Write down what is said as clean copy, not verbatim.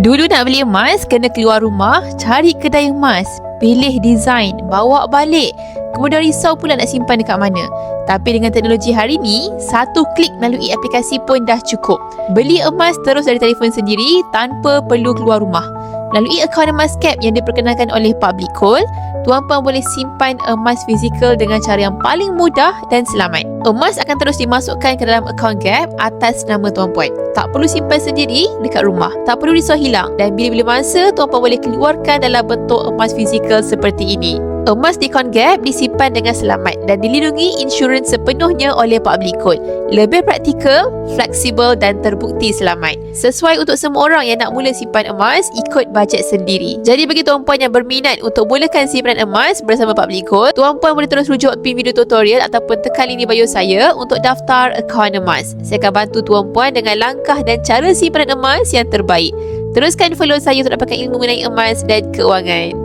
Dulu nak beli emas, kena keluar rumah, cari kedai emas, pilih design, bawa balik, kemudian risau pula nak simpan dekat mana. Tapi dengan teknologi hari ni, satu klik melalui aplikasi pun dah cukup. Beli emas terus dari telefon sendiri tanpa perlu keluar rumah. Melalui akaun EmasCap yang diperkenalkan oleh Public Call, tuan-puan boleh simpan emas fizikal dengan cara yang paling mudah dan selamat. Emas akan terus dimasukkan ke dalam akaun Gap atas nama tuan-puan. Tak perlu simpan sendiri dekat rumah. Tak perlu risau hilang. Dan bila-bila masa, tuan-puan boleh keluarkan dalam bentuk emas fizikal seperti ini. Emas di akaun Gap disimpan dengan selamat dan dilindungi insurans sepenuhnya oleh Public Call. Lebih praktikal, fleksibel dan terbukti selamat. Sesuai untuk semua orang yang nak mula simpan emas ikut bajet sendiri. Jadi bagi tuan-puan yang berminat untuk mulakan simpanan emas bersama Public Call, tuan-puan boleh terus rujuk pin video tutorial ataupun tekan link di bio saya untuk daftar akaun emas. Saya akan bantu tuan-puan dengan langkah dan cara simpanan emas yang terbaik. Teruskan follow saya untuk dapatkan ilmu mengenai emas dan keuangan.